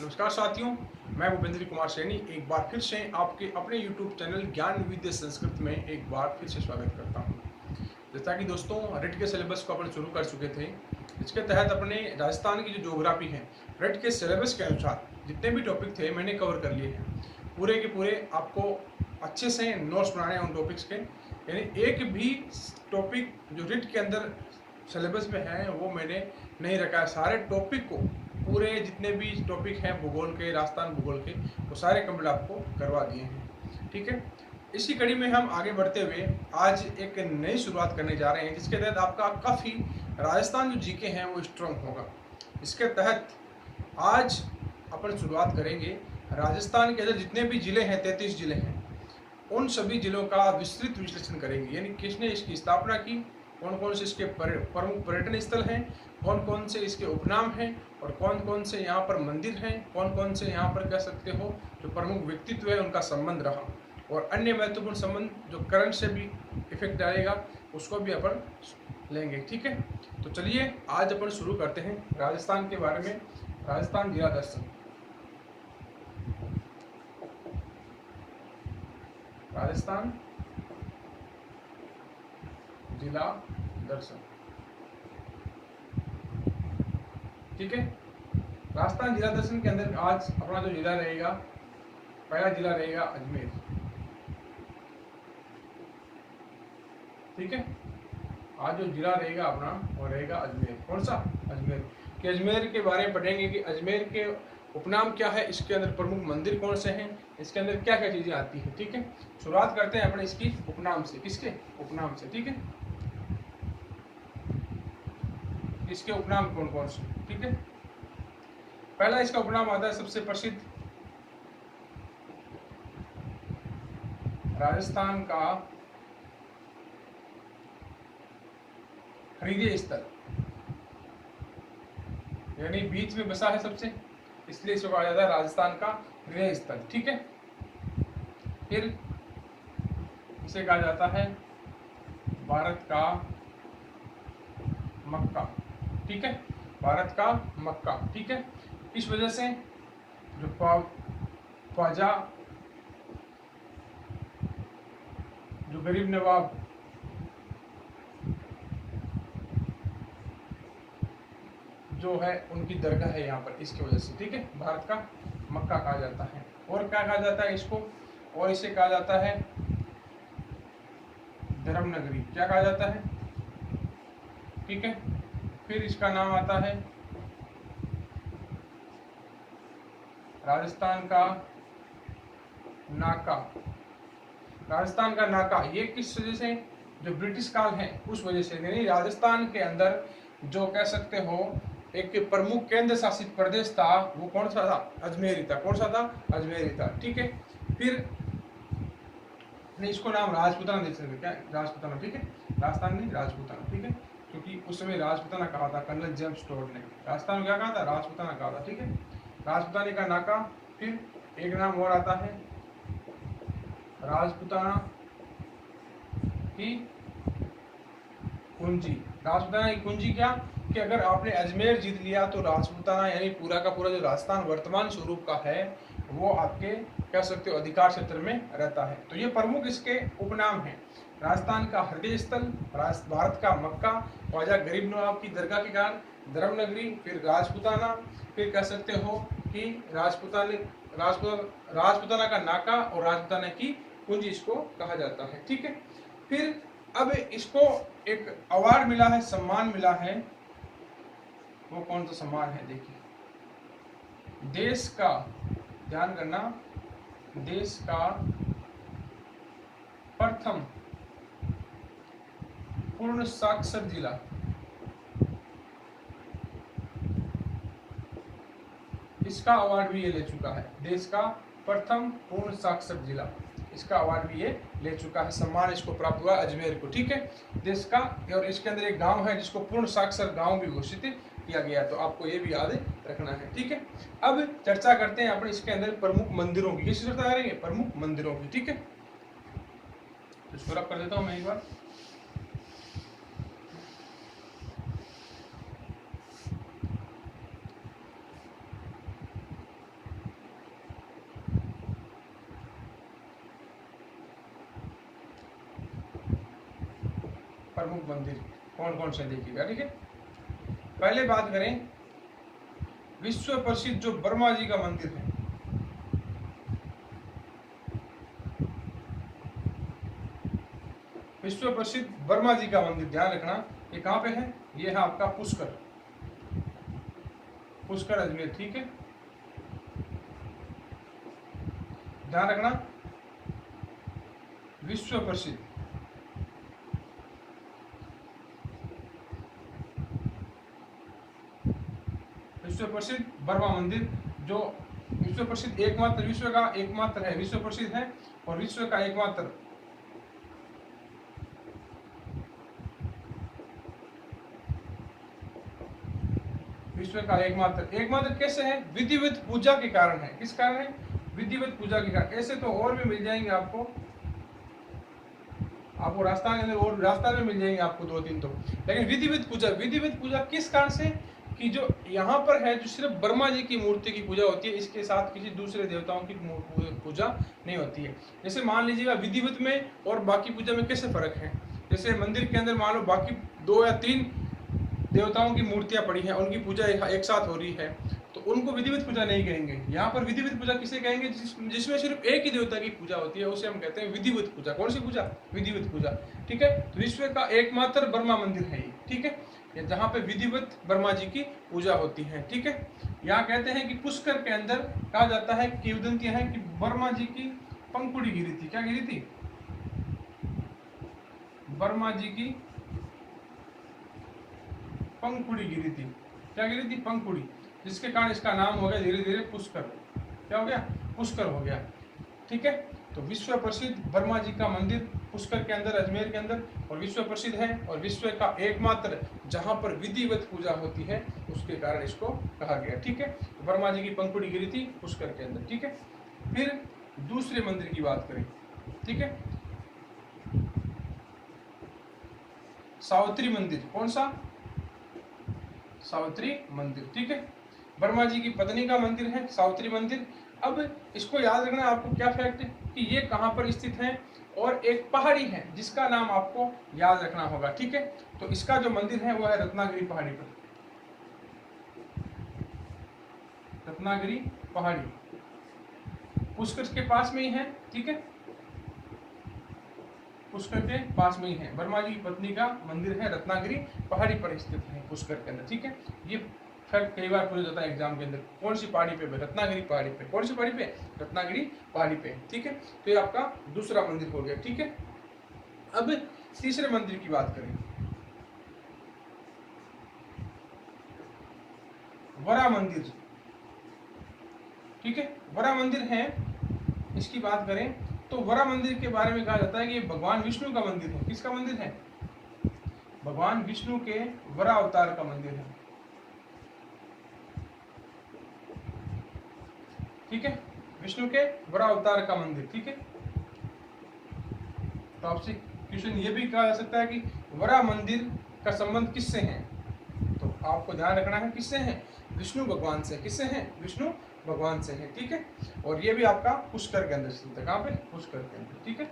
नमस्कार साथियों, मैं भूपेंद्र कुमार सैनी एक बार फिर से आपके अपने YouTube चैनल ज्ञान विद्या संस्कृत में एक बार फिर से स्वागत करता हूं। जैसा कि दोस्तों रेट के सिलेबस को अपन शुरू कर चुके थे, इसके तहत अपने राजस्थान की जो ज्योग्राफी है रेट के सिलेबस के अनुसार जितने भी टॉपिक थे मैंने कवर कर लिए हैं। पूरे के पूरे आपको अच्छे से नोट्स बनाने हैं उन टॉपिक्स के, यानी एक भी टॉपिक जो रेट के अंदर सिलेबस में है वो मैंने नहीं रखा है। सारे टॉपिक को, पूरे जितने भी टॉपिक हैं भूगोल के, राजस्थान भूगोल के, वो सारे कंप्लीट आपको करवा दिए हैं। ठीक है, इसी कड़ी में हम आगे बढ़ते हुए आज एक नई शुरुआत करने जा रहे हैं, जिसके तहत आपका काफ़ी राजस्थान जो जीके हैं वो स्ट्रॉन्ग होगा। इसके तहत आज अपन शुरुआत करेंगे राजस्थान के अंदर जितने भी ज़िले हैं, 33 ज़िले हैं, उन सभी जिलों का विस्तृत विश्लेषण करेंगे। यानी किसने इसकी स्थापना की, कौन कौन से इसके प्रमुख पर्यटन स्थल हैं, कौन कौन से इसके उपनाम हैं, और कौन कौन से यहाँ पर मंदिर हैं, कौन कौन से यहाँ पर कह सकते हो जो प्रमुख व्यक्तित्व है उनका संबंध रहा, और अन्य महत्वपूर्ण संबंध जो करंट से भी इफेक्ट डालेगा उसको भी अपन लेंगे। ठीक है, तो चलिए आज अपन शुरू करते हैं राजस्थान के बारे में। राजस्थान जिला दर्शन। राजस्थान जिला दर्शन। ठीक है, राजस्थान जिला दर्शन के अंदर आज अपना जो जिला रहेगा, पहला जिला रहेगा अजमेर। ठीक है, आज जो जिला रहेगा अपना वो रहेगा अजमेर। कौन सा? अजमेर। कि अजमेर के बारे में पढ़ेंगे कि अजमेर के उपनाम क्या है, इसके अंदर प्रमुख मंदिर कौन से हैं, इसके अंदर क्या क्या चीजें आती हैं। ठीक है, शुरुआत करते हैं अपने इसकी उपनाम से। किसके उपनाम से? ठीक है, इसके उपनाम कौन कौन से? ठीक है, पहला इसका उपनाम आता है सबसे प्रसिद्ध, राजस्थान का हृदय स्थल, यानी बीच में बसा है सबसे, इसलिए इसको कहा जाता है राजस्थान का हृदय स्थल। ठीक है, फिर इसे कहा जाता है भारत का मक्का। ठीक है, भारत का मक्का। ठीक है, इस वजह से जो ख्वाजा जो गरीब नवाब जो है उनकी दरगाह है यहाँ पर, इसकी वजह से। ठीक है, भारत का मक्का कहा जाता है। और क्या कहा जाता है इसको? और इसे कहा जाता है धर्म नगरी। क्या कहा जाता है? ठीक है, फिर इसका नाम आता है राजस्थान का नाका। राजस्थान का नाका, ये किस वजह से? जो ब्रिटिश काल है उस वजह से। यानी राजस्थान के अंदर जो कह सकते हो एक प्रमुख केंद्र शासित प्रदेश था, वो कौन सा था? अजमेर ही था। कौन सा था? अजमेर ही था। ठीक है, फिर नहीं, इसको नाम राजपूताना दे सकते। क्या? राजपूताना। ठीक है, राजस्थान नहीं, राजपूताना। ठीक है, क्योंकि उस समय राजपूताना कहा था कर्नल जेम्स टोड ने। राजस्थान में क्या कहा था? राजपूताना कहा था। ठीक है, राजपूताना का नाका। फिर एक नाम और आता है राजपूताना की कुंजी। राजपूताना की कुंजी क्या? कि अगर आपने अजमेर जीत लिया तो राजपूताना यानी पूरा का पूरा जो राजस्थान वर्तमान स्वरूप का है वो आपके कह सकते हो अधिकार क्षेत्र में रहता है। तो ये प्रमुख इसके उपनाम हैं। राजस्थान का हृदय स्थल, भारत का मक्का, ख्वाजा गरीब नवाब की दरगाह के कारण, धर्म नगरी, फिर राजपूताना, फिर कह सकते हो कि राजपूताना का नाका और राजपूताना की कुंजी इसको कहा जाता है। ठीक है, फिर अब इसको एक अवार्ड मिला है, सम्मान मिला है। वो कौन सा सम्मान है? देखिए, देश का, ध्यान करना, देश का प्रथम पूर्ण साक्षर जिला। इसका अवार्ड भी ये ले चुका है। देश का प्रथम पूर्ण साक्षर जिला, इसका अवार्ड भी ये ले चुका है। सम्मान इसको प्राप्त हुआ अजमेर को। ठीक है, देश का। और इसके अंदर एक गांव है जिसको पूर्ण साक्षर गांव भी घोषित किया गया, तो आपको ये भी याद रखना है। ठीक है, अब चर्चा करते हैं अपने इसके अंदर प्रमुख मंदिरों की। किस चर्चा करेंगे? प्रमुख मंदिरों की। ठीक है, तो इसको रब कर देता हूं मैं एक बार। प्रमुख मंदिर कौन कौन से देखिएगा, ठीक है। पहले बात करें विश्व प्रसिद्ध जो वर्मा जी का मंदिर है, विश्व प्रसिद्ध वर्मा जी का मंदिर, ध्यान रखना ये कहाँ पे है, ये है आपका पुष्कर, पुष्कर अजमेर, ठीक है। ध्यान रखना विश्व प्रसिद्ध, विश्व प्रसिद्ध वर्मा मंदिर, जो विश्व प्रसिद्ध एकमात्र, विश्व का एकमात्र है, विश्व प्रसिद्ध है और विश्व का एकमात्र एकमात्र कैसे है, विधिवत पूजा के कारण है। किस कारण है, विधिवत पूजा के कारण। ऐसे तो और भी मिल जाएंगे आपको राजस्थान के अंदर, और राजस्थान में मिल जाएंगे आपको 2-3 तो, लेकिन विधिवत पूजा किस कारण से, कि जो यहाँ पर है जो सिर्फ वर्मा जी की मूर्ति की पूजा होती है, इसके साथ किसी दूसरे देवताओं की पूजा नहीं होती है। जैसे मान लीजिएगा विधिवत में और बाकी पूजा में कैसे फर्क है, जैसे मंदिर के अंदर मान लो बाकी 2 या 3 देवताओं की मूर्तियां पड़ी हैं, उनकी पूजा एक साथ हो रही है, तो उनको विधिवत पूजा नहीं कहेंगे। यहाँ पर विधिवत पूजा किसे कहेंगे, जिसमें सिर्फ एक ही देवता की पूजा होती है, उसे हम कहते हैं विधिवत पूजा। कौन सी पूजा, विधिवत पूजा, ठीक है। तो विश्व का एकमात्र वर्मा मंदिर है ये, ठीक है, जहाँ पे विधिवत वर्मा जी की पूजा होती है, ठीक है। यहाँ कहते हैं कि पुष्कर के अंदर कहा जाता है, किंवदंतियां हैं कि वर्मा जी की पंखुड़ी गिरी थी। क्या गिरी थी, वर्मा जी की पंखुड़ी गिरी थी। क्या गिरी थी, पंखुड़ी, जिसके कारण इसका नाम हो गया धीरे धीरे पुष्कर। क्या हो गया, पुष्कर हो गया, ठीक है। तो विश्व प्रसिद्ध वर्मा जी का मंदिर पुष्कर के अंदर, अजमेर के अंदर, और विश्व प्रसिद्ध है और विश्व का एकमात्र जहां पर विधिवत पूजा होती है, उसके कारण इसको कहा गया, ठीक है। वर्मा जी की पंखुड़ी गिरी थी पुष्कर के अंदर, ठीक है। फिर दूसरे मंदिर की बात करें, ठीक है, सावित्री मंदिर। कौन सा, सावित्री मंदिर, ठीक है। वर्मा जी की पत्नी का मंदिर है सावित्री मंदिर। अब इसको याद रखना आपको क्या फैक्ट है कि ये कहां पर स्थित है, और एक पहाड़ी है जिसका नाम आपको याद रखना होगा, ठीक है। तो इसका जो मंदिर है वो है रत्नागिरी पहाड़ी पर, रत्नागिरी पहाड़ी पुष्कर के पास में ही है, ठीक है, पुष्कर के पास में ही है। वर्मा जी की पत्नी का मंदिर है, रत्नागिरी पहाड़ी पर स्थित है पुष्कर के अंदर, ठीक है। ये फैक्ट कई बार पूछा जाता है एग्जाम के अंदर, कौन सी पहाड़ी पे, रत्नागिरी पहाड़ी पे। कौन सी पहाड़ी पे, रत्नागिरी पहाड़ी पे, ठीक है। तो ये आपका दूसरा मंदिर हो गया, ठीक है। अब तीसरे मंदिर की बात करें, वरा मंदिर, ठीक है, वरा मंदिर है। इसकी बात करें तो वरा मंदिर के बारे में कहा जाता है कि ये भगवान विष्णु का मंदिर है। किसका मंदिर है, भगवान विष्णु के वरा अवतार का मंदिर है, ठीक है, विष्णु के वरा अवतार का मंदिर, ठीक है। तो आपसे क्वेश्चन ये भी कहा जा सकता है कि वरा मंदिर का संबंध किससे है, तो आपको ध्यान रखना है किससे है, विष्णु भगवान से। किससे है, विष्णु भगवान से है, ठीक है। और ये भी आपका पुष्कर के अंदर स्थित है। कहाँ पे, पुष्कर के अंदर, ठीक है।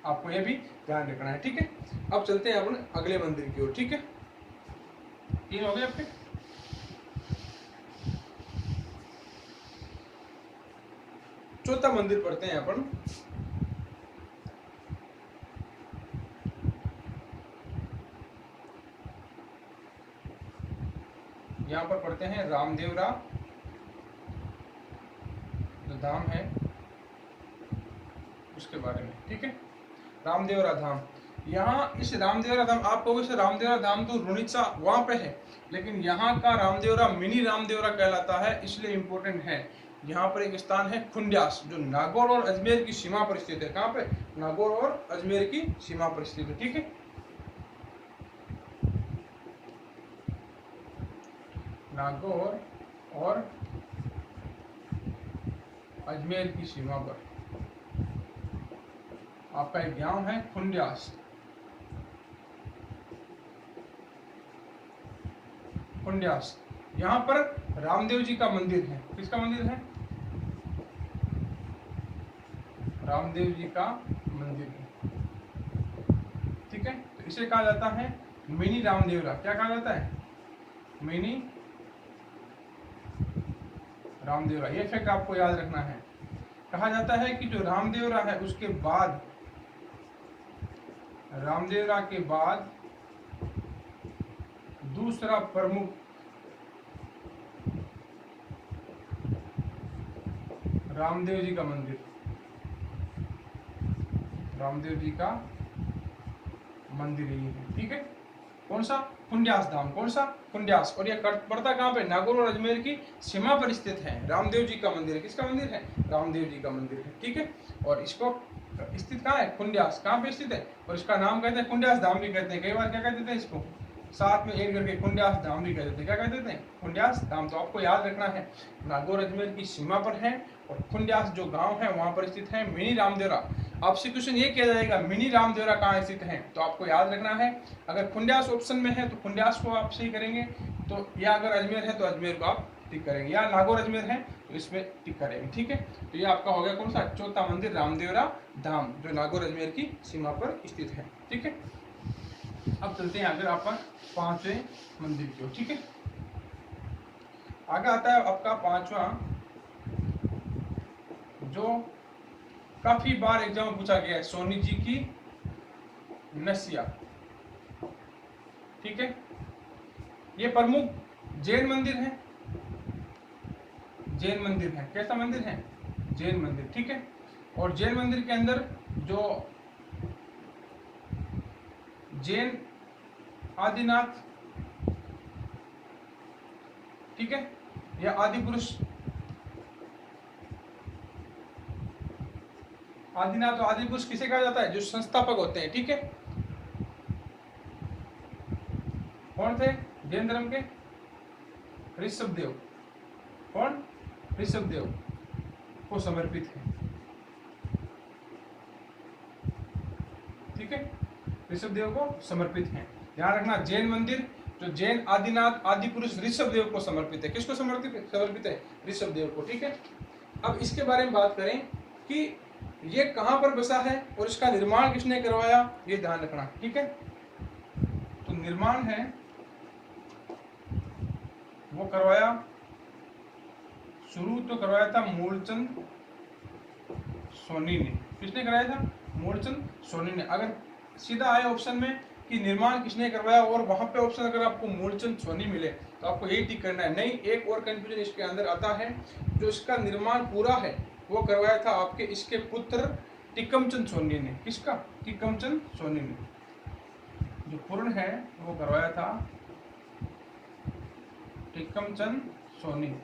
आपको ये भी ध्यान रखना है, ठीक है। अब चलते हैं अपन अगले मंदिर की ओर, ठीक है। 3 हो गए आपके। चौथा मंदिर पढ़ते हैं अपन, यहाँ पर पढ़ते हैं रामदेवरा जो धाम है उसके बारे में, ठीक है। रामदेवरा धाम, यहाँ इस रामदेवरा धाम, आप कहोगे इस रामदेवरा धाम तो रुणिचा वहां पे है, लेकिन यहाँ का रामदेवरा मिनी रामदेवरा कहलाता है, इसलिए इंपॉर्टेंट है। यहाँ पर एक स्थान है खुंड्यास, जो नागौर और अजमेर की सीमा पर स्थित है। कहाँ पे, नागौर और अजमेर की सीमा पर स्थित है, ठीक है। नागौर और अजमेर की सीमा पर आपका एक गांव है खुंड्यास। खुंड्यास, यहाँ पर रामदेव जी का मंदिर है। किसका मंदिर है, रामदेव जी का मंदिर है। ठीक है। तो इसे कहा जाता है मिनी रामदेवरा। क्या कहा जाता है? मिनी रामदेवरा। ये फैक्ट आपको याद रखना है। कहा जाता है कि जो रामदेवरा है उसके बाद, रामदेवरा के बाद दूसरा प्रमुख रामदेव जी का मंदिर, रामदेव जी का मंदिर ही है, ठीक है। कौन सा? कुंड्यास धाम। कौन सा? कुंड्यास। और यह पड़ता कहाँ पे? नागौर और अजमेर की सीमा पर स्थित है। रामदेव जी का मंदिर है। किसका मंदिर है? रामदेव जी का मंदिर है, ठीक है। और इसको स्थित कहाँ है? कुंड्यास। कहाँ पे स्थित है? और इसका नाम कहते हैं कुंड्यास धाम भी कहते हैं। कई बार क्या कहते हैं इसको? साथ में एक करके कुंड्यास धाम भी कह देते हैं। क्या कह देते हैं? कुंड्यास धाम। तो आपको याद रखना है, नागौर अजमेर की सीमा पर है और कुंड्यास जो गांव है वहां पर स्थित है मिनी रामदेवरा। आपसे क्वेश्चन ये किया जाएगा मिनी रामदेवरा कहाँ स्थित है, तो आपको याद रखना है अगर कुंड्यास ऑप्शन में है तो कुंड्यास को आप सही करेंगे, तो या अगर अजमेर है तो अजमेर को आप टिक करेंगे, या नागौर अजमेर है तो इसमें टिक करेंगे, ठीक है। तो ये आपका हो गया कौन सा? चौथा मंदिर रामदेवरा धाम, जो नागौर अजमेर की सीमा पर स्थित है, ठीक है। अब चलते हैं अगर आप पांचवें मंदिर की ओर, ठीक है। आगे आता है आपका पांचवा, जो काफी बार एग्जाम में पूछा गया है, सोनी जी की नसिया, ठीक है। ये प्रमुख जैन मंदिर है, जैन मंदिर है। कैसा मंदिर है? जैन मंदिर, ठीक है। और जैन मंदिर के अंदर जो जैन आदिनाथ, ठीक है, या आदि पुरुष, आदिनाथ और आदि पुरुष किसे कहा जाता है? जो संस्थापक होते हैं, ठीक है। कौन थे जैन धर्म के? ऋषभदेव। कौन? ऋषभदेव को समर्पित है, ठीक है। ऋषभदेव को समर्पित है। ध्यान रखना, जैन मंदिर जो जैन आदिनाथ आदि पुरुष ऋषभदेव को समर्पित है। किसको समर्पित है? ऋषभदेव को, ठीक है। अब इसके बारे में बात करें कि ये कहां पर बसा है और इसका निर्माण किसने करवाया, ये ध्यान रखना, ठीक है। तो निर्माण है वो करवाया, शुरू तो करवाया था मूलचंद सोनी ने। किसने कराया था? मूलचंद सोनी ने। अगर सीधा आए ऑप्शन में कि निर्माण किसने करवाया और वहां पे ऑप्शन अगर आपको मूलचंद सोनी मिले तो आपको यही टिक करना है। नहीं, एक और कंफ्यूजन इसके अंदर आता है, जो इसका निर्माण पूरा है वो करवाया था आपके इसके पुत्र टिकमचंद सोनी ने। किसका? टिकमचंद सोनी ने। जो पूर्ण है वो करवाया था टिकमचंद सोनी,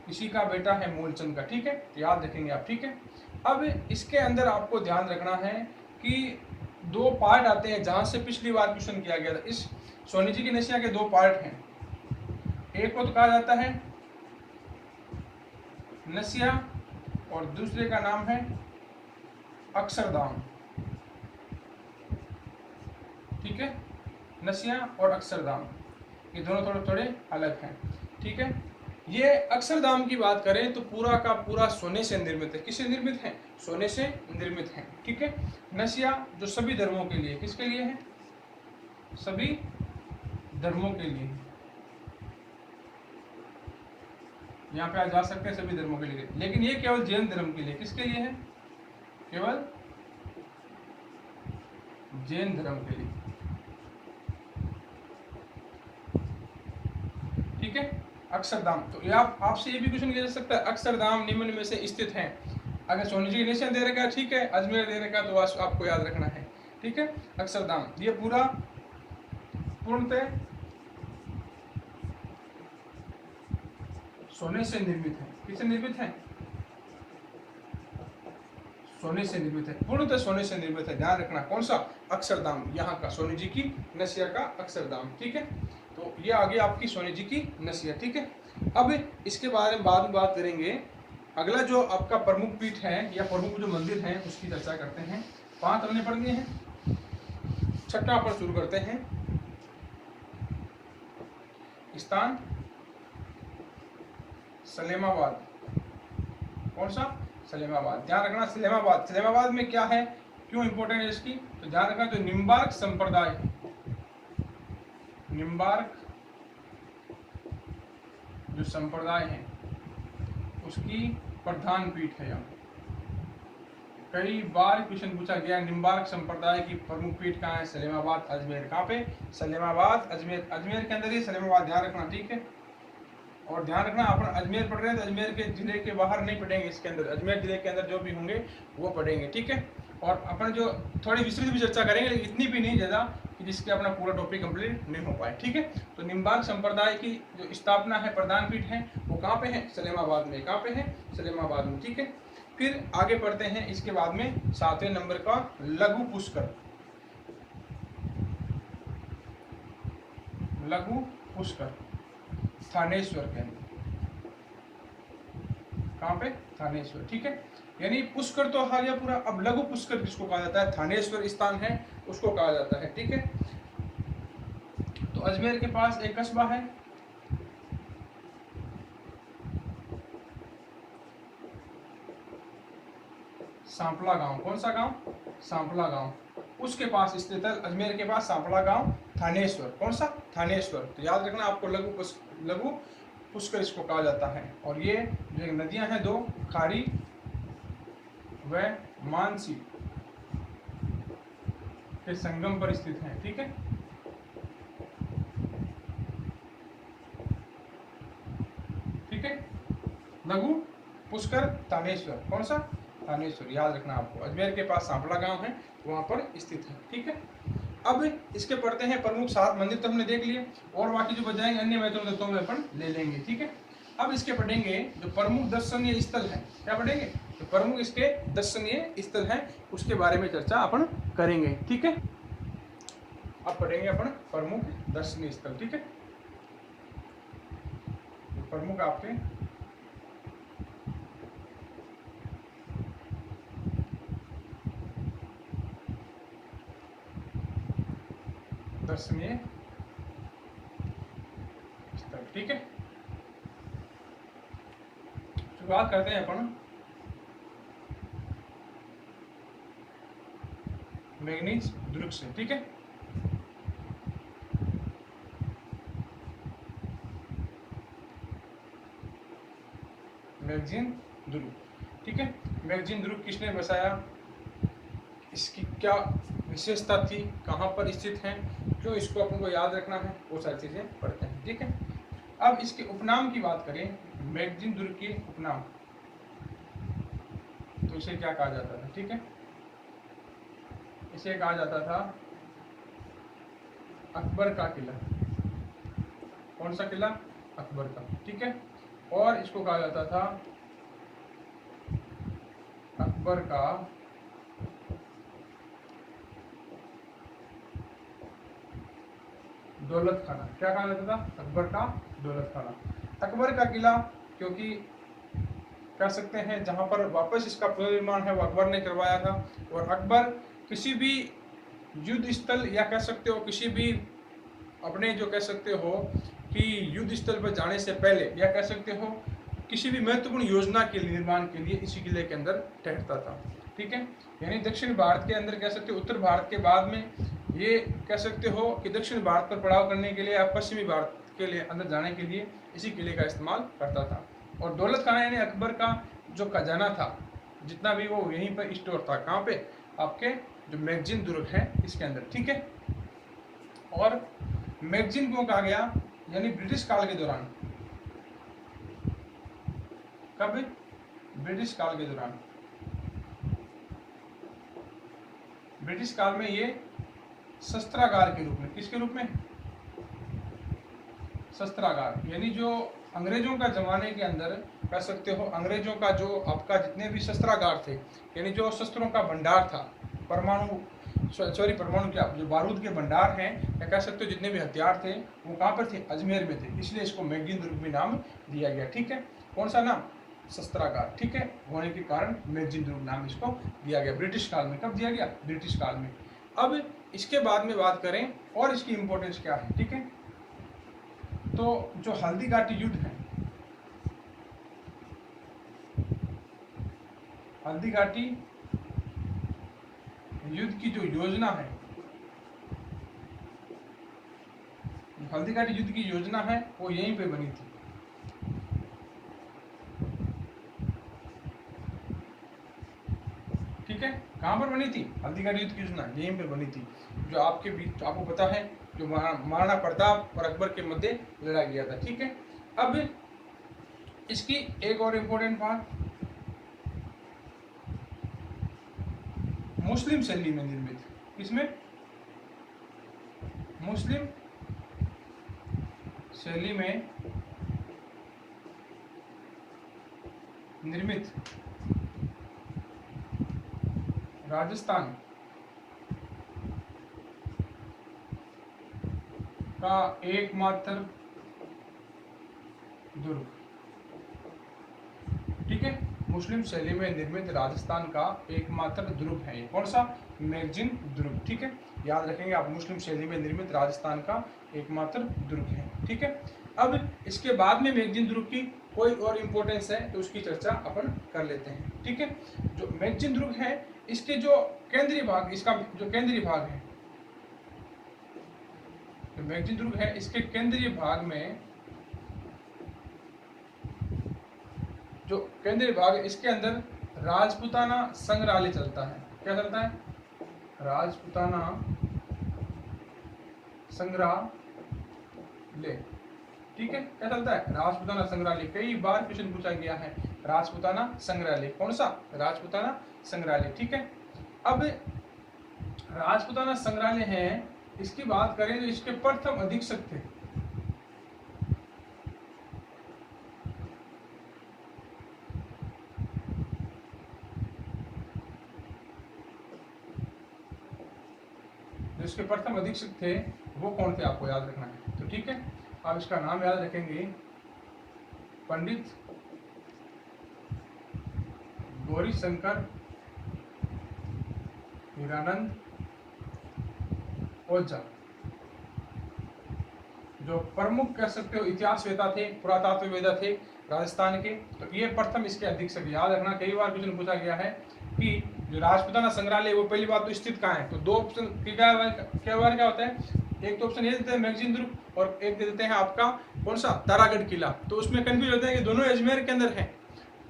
इसी का बेटा है मूलचंद का, ठीक है। याद रखेंगे आप, ठीक है। अब इसके अंदर आपको ध्यान रखना है कि दो पार्ट आते हैं, जहां से पिछली बार क्वेश्चन किया गया था। इस सोनी जी की नसिया के दो पार्ट हैं। एक को तो कहा जाता है नसिया और दूसरे का नाम है अक्षरधाम, ठीक है। नसिया और अक्षरधाम ये दोनों थोड़े थोड़े अलग हैं, ठीक है। ये अक्षरधाम की बात करें तो पूरा का पूरा सोने से निर्मित है। किससे निर्मित है? सोने से निर्मित है, ठीक है। नसिया जो सभी धर्मों के लिए, किसके लिए है? सभी धर्मों के लिए। यहाँ पे आ जा सकते हैं सभी धर्मों के लिए, लेकिन ये केवल जैन धर्म के लिए। किसके लिए है? केवल जैन धर्म के लिए, ठीक है। अक्षरधाम, तो ये आपसे ये भी क्वेश्चन किया जा सकता है, अक्षरधाम निम्न में से स्थित है। अगर सोनी जी नेशन दे रखा है, ठीक है, अजमेर दे रखा तो आपको याद रखना है, ठीक है। अक्षरधाम ये पूरा पूर्णतः सोने से निर्मित है। किससे निर्मित है? सोने से निर्मित है, पूर्णतः सोने से निर्मित है। ध्यान रखना, कौन सा? अक्षरधाम, यहाँ का सोनी जी की नसिया का अक्षरधाम, ठीक है। तो ये आगे आपकी सोनी जी की नसिया, ठीक है। अब इसके बारे में बाद में बात करेंगे। अगला जो आपका प्रमुख पीठ है या प्रमुख जो मंदिर है उसकी चर्चा करते हैं। 5 हमने पढ़ लिए हैं, 6वां पर शुरू करते हैं। स्थान सलेमाबाद। कौन सा? सलेमाबाद। ध्यान रखना, सलेमाबाद में क्या है, क्यों इंपॉर्टेंट है इसकी, तो ध्यान रखना जो निम्बार्क संप्रदाय है, निम्बार्क जो संप्रदाय है उसकी प्रधान पीठ है। यहाँ कई बार क्वेश्चन पूछा गया, निम्बार्क संप्रदाय की प्रमुख पीठ कहाँ है? सलेमाबाद अजमेर। कहाँ पे? सलेमाबाद अजमेर। अजमेर के अंदर ही सलेमाबाद, ध्यान रखना, ठीक है। और ध्यान रखना अपन अजमेर पढ़ रहे हैं तो अजमेर के जिले के बाहर नहीं पढ़ेंगे, इसके अंदर अजमेर जिले के अंदर जो भी होंगे वो पढ़ेंगे, ठीक है। और अपन जो थोड़ी विस्तृत भी चर्चा करेंगे, लेकिन इतनी भी नहीं ज़्यादा कि जिसके अपना पूरा टॉपिक कंप्लीट नहीं हो पाए, ठीक है। तो निम्बार्क संप्रदाय की जो स्थापना है, प्रधान पीठ है, वो कहाँ पे है? सलेमाबाद में। कहाँ पे है? सलेमाबाद में, ठीक है। फिर आगे पढ़ते हैं, इसके बाद में 7वें नंबर का लघु पुष्कर। लघु पुष्कर थानेश्वर के अंदर। कहाँ पे? थानेश्वर, ठीक है। यानी पुष्कर तो आ गया पूरा, अब लघु पुष्कर किसको कहा जाता है? थानेश्वर स्थान है उसको कहा जाता है, ठीक है। तो अजमेर के पास एक कस्बा है, सांपला गांव। कौन सा गांव? सांपला गांव। उसके पास स्थित है, अजमेर के पास सांपला गांव, थानेश्वर। कौन सा? थानेश्वर। तो याद रखना आपको लघु पुष्कर इसको कहा जाता है। और ये जो नदियां हैं दो, खारी व मानसी के संगम पर स्थित हैं, ठीक है। ठीक है, लघु पुष्कर थानेश्वर। कौन सा? थानेश्वर, याद रखना आपको। अजमेर के पास सांपला गांव है, वहां पर स्थित है, ठीक है। अब इसके पढ़ते हैं प्रमुख 7 मंदिर तो हमने देख लिए, और बाकी जो बजाएंगे अन्य महत्वपूर्ण तत्वों में अपन ले लेंगे, ठीक है। अब इसके पढ़ेंगे जो प्रमुख दर्शनीय स्थल है। क्या पढ़ेंगे? जो प्रमुख इसके दर्शनीय स्थल है उसके बारे में चर्चा अपन करेंगे, ठीक है। अब पढ़ेंगे अपन प्रमुख दर्शनीय स्थल, ठीक है। प्रमुख आपके दर्शनीय स्थल, ठीक है। शुरुआत करते हैं अपन मैंगनीज दुर्ग से, ठीक है। मैगजीन दुर्ग, ठीक है। मैगजीन दुर्ग किसने बसाया? इसकी क्या विशेषता थी? कहाँ पर स्थित है? क्यों इसको अपन को याद रखना है? वो सारी चीजें पढ़ते हैं, ठीक है। अब इसके उपनाम की बात करें, मैगजीन दुर्ग के उपनाम, तो इसे क्या कहा जाता था? ठीक है, इसे कहा जाता था अकबर का किला। कौन सा किला? अकबर का, ठीक है। और इसको कहा जाता था अकबर का दौलत खाना। क्या कहा जाता था? अकबर का दौलत खाना। अकबर का किला क्योंकि कह सकते हैं जहां पर वापस इसका पुनर्निर्माण है वो अकबर ने करवाया था। और अकबर किसी भी युद्ध स्थल या कह सकते हो किसी भी अपने जो कह सकते हो कि युद्ध स्थल पर जाने से पहले या कह सकते हो किसी भी महत्वपूर्ण योजना के निर्माण के लिए इसी किले के अंदर ठहरता था, ठीक है। यानी दक्षिण भारत के अंदर कह सकते हो, उत्तर भारत के बाद में ये कह सकते हो कि दक्षिण भारत पर पड़ाव करने के लिए या पश्चिमी भारत के लिए अंदर जाने के लिए इसी किले का इस्तेमाल करता था। और दौलत खाना यानी अकबर का जो खजाना था जितना भी वो यहीं पर स्टोर था। कहाँ पे? आपके जो मैगजीन दुर्ग है इसके अंदर, ठीक है। और मैगजीन क्यों कहा गया? यानी ब्रिटिश काल के दौरान, कब? ब्रिटिश काल के दौरान, ब्रिटिश काल में ये शस्त्रागार के रूप में, किसके रूप में? शस्त्रागार, यानी जो अंग्रेजों का जमाने के अंदर कह सकते हो अंग्रेजों का जो आपका जितने भी शस्त्रागार थे यानी जो शस्त्रों का भंडार था, परमाणु क्या जो बारूद के भंडार हैं या कह सकते हो जितने भी हथियार थे वो कहाँ पर थे? अजमेर में थे। इसलिए इसको मैगजीन दुर्ग भी नाम दिया गया, ठीक है। कौन सा नाम? शस्त्रागार, ठीक है, होने के कारण मैगजीन दुर्ग नाम इसको दिया गया। ब्रिटिश काल में। कब दिया गया? ब्रिटिश काल में। अब इसके बाद में बात करें और इसकी इंपॉर्टेंस क्या है, ठीक है। तो जो हल्दी घाटी युद्ध है, हल्दी घाटी युद्ध की जो योजना है, हल्दीघाटी युद्ध की योजना है वो यहीं पे बनी थी। ठीक है, कहाँ पर बनी थी? हल्दीघाटी युद्ध की योजना यहीं पर बनी थी, जो आपके बीच आपको पता है, जो महाराणा प्रताप और अकबर के मध्य लड़ा गया था। ठीक है, अब इसकी एक और इम्पोर्टेंट बात, मुस्लिम शैली में निर्मित, किसमें? मुस्लिम शैली में निर्मित राजस्थान का एकमात्र दुर्ग। ठीक है, मुस्लिम शैली में निर्मित राजस्थान का एकमात्र दुर्ग है। ये कौन सा? मैगजीन दुर्ग। ठीक है, याद रखेंगे आप, मुस्लिम शैली में निर्मित राजस्थान का एकमात्र दुर्ग है। ठीक है, अब इसके बाद में मैगजीन दुर्ग की कोई और इम्पोर्टेंस है तो उसकी चर्चा अपन कर लेते हैं। ठीक है, जो मैगजीन दुर्ग है, इसके जो केंद्रीय भाग, इसका जो केंद्रीय भाग है, जो मैगजीन दुर्ग है, इसके केंद्रीय भाग में जो केंद्रीय भाग है, इसके अंदर राजपूताना संग्रहालय चलता है। क्या चलता है? राजपूताना संग्रहालय। ठीक है, क्या चलता है? राजपूताना संग्रहालय। कई बार क्वेश्चन पूछा गया है, राजपूताना संग्रहालय। कौन सा? राजपूताना संग्रहालय। ठीक है, अब राजपूताना संग्रहालय है, इसकी बात करें तो इसके प्रथम अधीक्षक थे इसके प्रथम अधीक्षक थे वो कौन थे, आपको याद रखना है। तो ठीक है, आप इसका नाम याद रखेंगे, पंडित गौरी शंकर हीरानंद ओझा, जो प्रमुख कह सकते हो इतिहासवेता थे, पुरातत्ववेदा थे राजस्थान के। तो ये प्रथम इसके अधीक्षक। याद रखना, कई बार क्वेश्चन पूछा गया है कि जो राजपूताना संग्रहालय वो पहली बात तो स्थित कहाँ है। तो दो ऑप्शन क्या होता है, एक तो ऑप्शन ये देते हैं मैगजीन दुर्ग, और एक दे देते हैं आपका कौन सा? तारागढ़ किला। तो उसमें कंफ्यूज होता है कि दोनों अजमेर के अंदर है,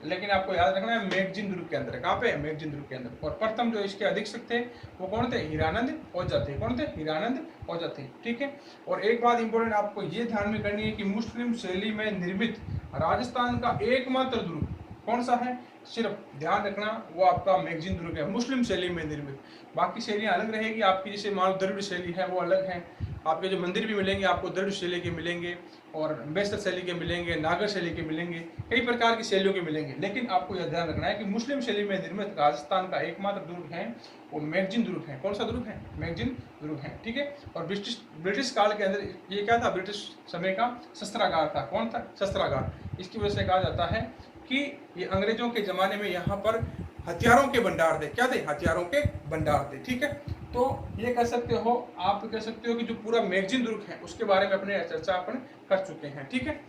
लेकिन आपको याद रखना है मैगजीन दुर्ग के अंदर। कहाँ पे है? मैगजीन दुर्ग के अंदर। और प्रथम जो इसके अधीक्षक थे वो कौन थे? हीरानंद ओझा थे। कौन थे? हीरानंद ओझा थे। ठीक है, और एक बात इंपॉर्टेंट आपको ये ध्यान में करनी है कि मुस्लिम शैली में निर्मित राजस्थान का एकमात्र दुर्ग कौन सा है? सिर्फ ध्यान रखना, वो आपका मैगजीन दुर्ग है, मुस्लिम शैली में निर्मित। बाकी शैलियाँ अलग रहेगी आपकी, जैसे मान लो द्रविड़ शैली है वो अलग है। आपके जो मंदिर भी मिलेंगे आपको द्रविड़ शैली के मिलेंगे, और बेस्तर शैली के मिलेंगे, नागर शैली के मिलेंगे, कई प्रकार की शैलियों के मिलेंगे। लेकिन आपको यह ध्यान रखना है कि मुस्लिम शैली में निर्मित राजस्थान का एकमात्र दुर्ग है वो मैगजीन दुर्ग है। कौन सा दुर्ग है? मैगजीन दुर्ग है। ठीक है, और ब्रिटिश काल के अंदर ये क्या था? ब्रिटिश समय का शस्त्रागार था। कौन था? शस्त्रागार। इसकी वजह से कहा जाता है कि ये अंग्रेजों के जमाने में यहाँ पर हथियारों के भंडार थे। क्या थे? हथियारों के भंडार थे। ठीक है, तो ये कह सकते हो, आप कह सकते हो कि जो पूरा मैगजीन दुर्ग है उसके बारे में अपने चर्चा अपन कर चुके हैं। ठीक है,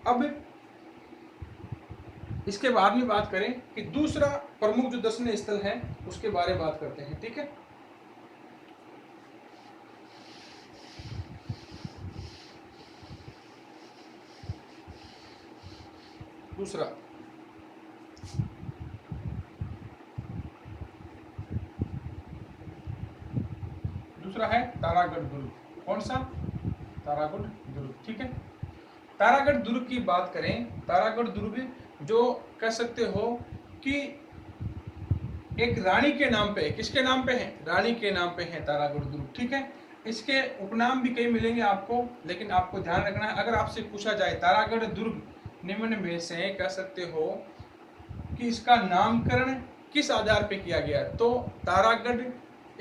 अब इसके बाद में बात करें कि दूसरा प्रमुख जो दर्शनीय स्थल है उसके बारे में बात करते हैं। ठीक है, दूसरा है तारागढ़ दुर्ग। कौन सा? तारागढ़ दुर्ग। ठीक है, तारागढ़ दुर्ग की बात करें, तारागढ़ दुर्ग जो कह सकते हो कि एक रानी के नाम पे, किसके नाम पे है? रानी के नाम पे है तारागढ़ दुर्ग। ठीक है, इसके उपनाम भी कई मिलेंगे आपको, लेकिन आपको ध्यान रखना है, अगर आपसे पूछा जाए तारागढ़ दुर्ग निम्न में से कह सकते हो कि इसका नामकरण किस आधार पे किया गया, तो तारागढ़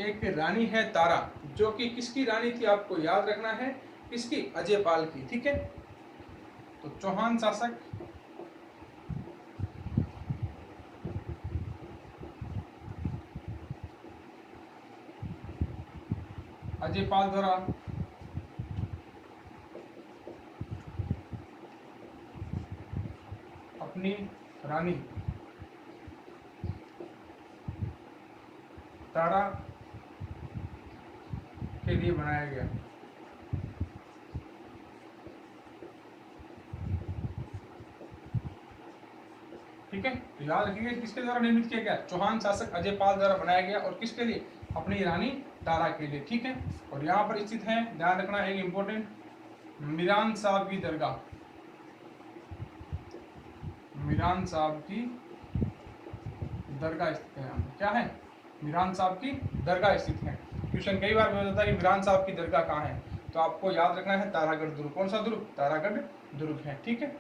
एक रानी है तारा, जो कि किसकी रानी थी आपको याद रखना है, किसकी? अजयपाल की। ठीक है, तो चौहान शासक अजयपाल द्वारा अपनी रानी तारा के लिए बनाया गया। ठीक है, तो याद रखिएगा किसके द्वारा निर्मित किया गया, चौहान शासक अजय पाल द्वारा बनाया गया, और किसके लिए, अपनी रानी तारा के लिए। ठीक है, और यहाँ पर स्थित है, ध्यान रखना एक इंपॉर्टेंट, मीरान साहब की दरगाह, मीरान साहब की दरगाह स्थित है। यहाँ क्या है, मीरान साहब की दरगाह स्थित है। क्वेश्चन कई बार पूछा जाता है कि मीरान साहब की दरगाह कहाँ है, तो आपको याद रखना है तारागढ़ दुर्ग। कौन सा दुर्ग, तारागढ़ दुर्ग है। ठीक है,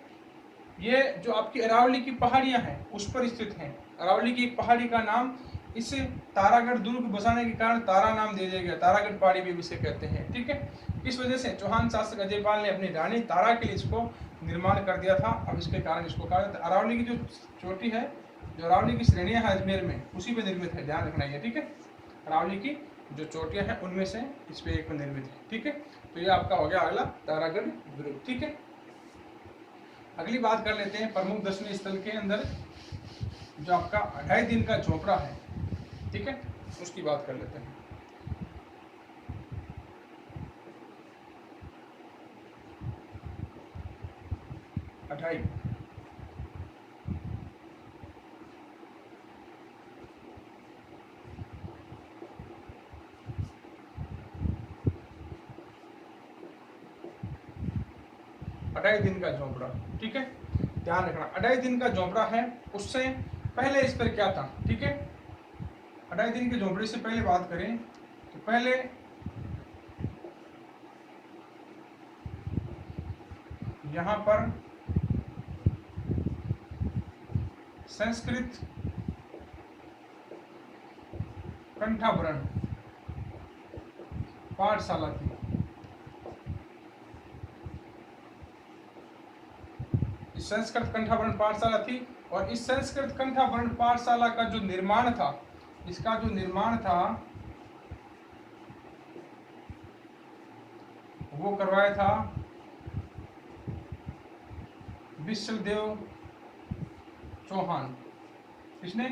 ये जो आपकी अरावली की पहाड़ियां हैं उस पर स्थित है। अरावली की एक पहाड़ी का नाम इस तारागढ़ दुर्ग बसाने के कारण तारा नाम दे दिया गया, तारागढ़ पहाड़ी भी इसे कहते हैं। ठीक है, इस वजह से चौहान शासक अजय पाल ने अपनी रानी तारा के लिए इसको निर्माण कर दिया था। अब इसके कारण इसको कहा जाता है, अरावली की जो चोटी है, जो अरावली की श्रेणियां है अजमेर में, उसी पे निर्मित है, ध्यान रखना है। ठीक है, अरावली की जो चोटियां हैं उनमें से इस पे एक पर निर्मित है। ठीक है, तो ये आपका हो गया अगला तारागढ़ दुर्ग। ठीक है, अगली बात कर लेते हैं प्रमुख दर्शनीय स्थल के अंदर जो आपका 2.5 दिन का झोपड़ा है। ठीक है, उसकी बात कर लेते हैं। अढ़ाई दिन का झोपड़ा। ठीक है, ध्यान रखना 2.5 दिन का झोपड़ा है, उससे पहले इस पर क्या था। ठीक है, 2.5 दिन के झोपड़े से पहले बात करें तो पहले यहां पर संस्कृत कंठाभरण पाठशाला थी। संस्कृत कंठाभरण पाठशाला थी, और इस संस्कृत कंठाभरण पाठशाला का जो निर्माण था, इसका जो निर्माण था वो करवाया था विश्वदेव चौहान। किसने,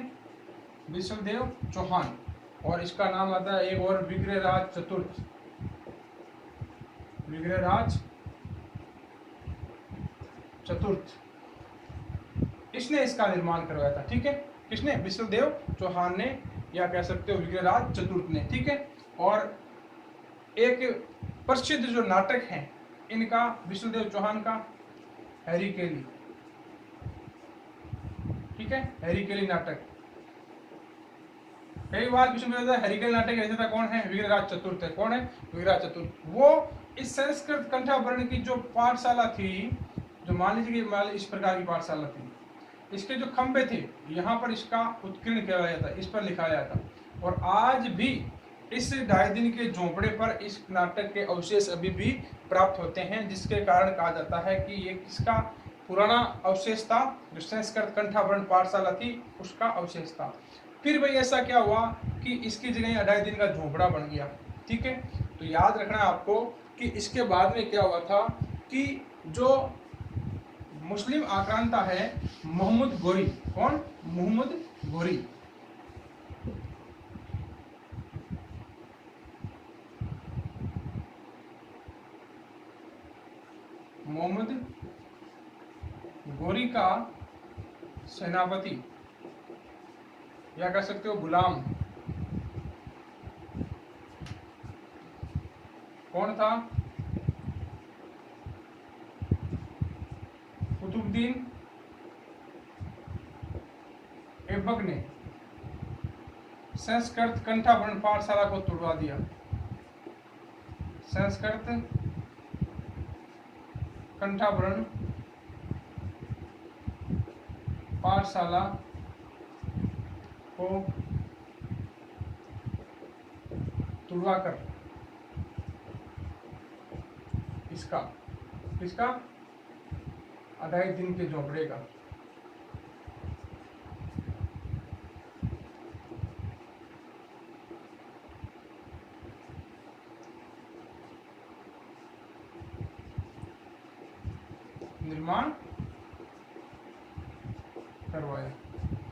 विश्वदेव चौहान। और इसका नाम आता है एक और, विग्रहराज चतुर्थ, विग्रहराज चतुर्थ, इसने इसका निर्माण करवाया था। ठीक है, किसने, विश्वदेव चौहान ने, या कह सकते हो विग्रहराज चतुर्थ ने। ठीक है, और एक प्रसिद्ध जो नाटक है इनका, विश्वदेव चौहान का, हैरी केली। ठीक है, हैरी केली नाटक, कई बार क्वेश्चन में हैरी केली नाटक रचयिता कौन है, विग्रहराज चतुर्थ है। कौन है, विग्रहराज चतुर्थ। वो इस संस्कृत कंठाभरण की जो पाठशाला थी, जो मान लीजिए कि इस प्रकार की पाठशाला थी, इसके जो खंभे थे यहाँ पर इसका उत्कीर्ण किया गया था, इस पर लिखाया था। और आज भी इस 2.5 दिन के झोंपड़े पर इस नाटक के अवशेष अभी भी प्राप्त होते हैं, जिसके कारण कहा जाता है कि ये किसका पुराना अवशेष था, जो संस्कृत कंठाभरण पाठशाला थी उसका अवशेष था। फिर भाई ऐसा क्या हुआ कि इसकी जगह 2.5 दिन का झोंपड़ा बन गया। ठीक है, तो याद रखना आपको कि इसके बाद में क्या हुआ था कि जो मुस्लिम आक्रांता है मोहम्मद गोरी, कौन, मोहम्मद गोरी, मोहम्मद गोरी का सेनापति, या कह सकते हो गुलाम, कौन था, कुतुबुद्दीन ऐबक ने संस्कृत कंठाभरण पाठशाला को तोड़वा दिया। संस्कृत कंठाभरण पाठशाला को तुड़वाकर इसका 2.5 दिन के झोंपड़े का निर्माण करवाया।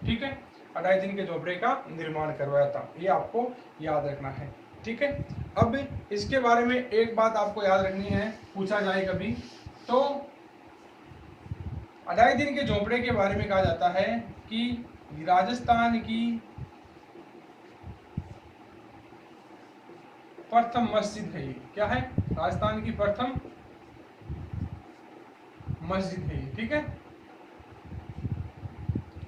ठीक है, 2.5 दिन के झोपड़े का निर्माण करवाया था, ये आपको याद रखना है। ठीक है। अब इसके बारे में एक बात आपको याद रखनी है, पूछा जाए कभी तो अढ़ाई दिन के झोंपड़े के बारे में कहा जाता है कि राजस्थान की प्रथम मस्जिद है ये। क्या है? राजस्थान की प्रथम मस्जिद है ये। ठीक है,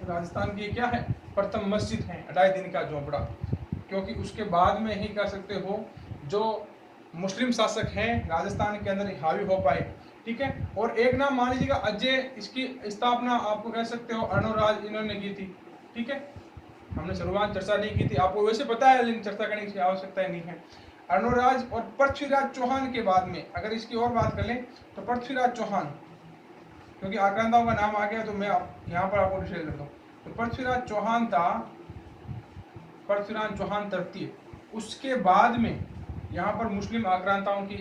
राजस्थान की क्या है? प्रथम मस्जिद है अढ़ाई दिन का झोंपड़ा, क्योंकि उसके बाद में ही कह सकते हो जो मुस्लिम शासक हैं राजस्थान के अंदर हावी हो पाए। ठीक है, और एक नाम मान लीजिएगा अजय, इसकी स्थापना आपको कह सकते हो अर्णोराज इन्होंने की थी। ठीक है, हमने शुरुआत चर्चा नहीं की थी, आपको वैसे पता है लेकिन चर्चा करने की आवश्यकता नहीं है। अर्णोराज और पृथ्वीराज चौहान के बाद में अगर इसकी और बात कर लें तो पृथ्वीराज चौहान, क्योंकि आक्रांताओं का नाम आ गया तो मैं यहाँ पर आपको डिटेल देता हूँ। तो पृथ्वीराज चौहान था, पृथ्वीराज चौहान तृतीय। उसके बाद में यहाँ पर मुस्लिम आक्रांताओं की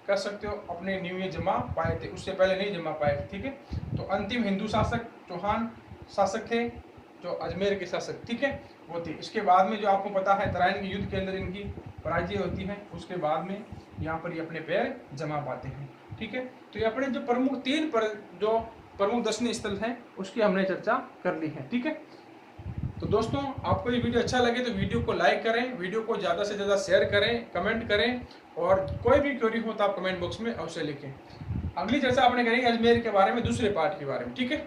कह सकते हो अपने नींवें जमा पाए थे, उससे पहले नहीं जमा पाए थे। ठीक है, तो अंतिम हिंदू शासक चौहान शासक थे, जो अजमेर के शासक, ठीक है, वो थे। इसके बाद में जो आपको पता है तराइन के युद्ध के अंदर इनकी पराजय होती है, उसके बाद में यहाँ पर ये अपने पैर जमा पाते हैं। ठीक है, तो ये अपने जो प्रमुख जो प्रमुख दर्शनीय स्थल हैं उसकी हमने चर्चा कर ली है। ठीक है, तो दोस्तों आपको ये वीडियो अच्छा लगे तो वीडियो को लाइक करें, वीडियो को ज़्यादा से ज़्यादा शेयर करें, कमेंट करें, और कोई भी क्वेरी हो तो आप कमेंट बॉक्स में अवश्य लिखें। अगली चर्चा आपने करेंगे अजमेर के बारे में, दूसरे पार्ट के बारे में। ठीक है।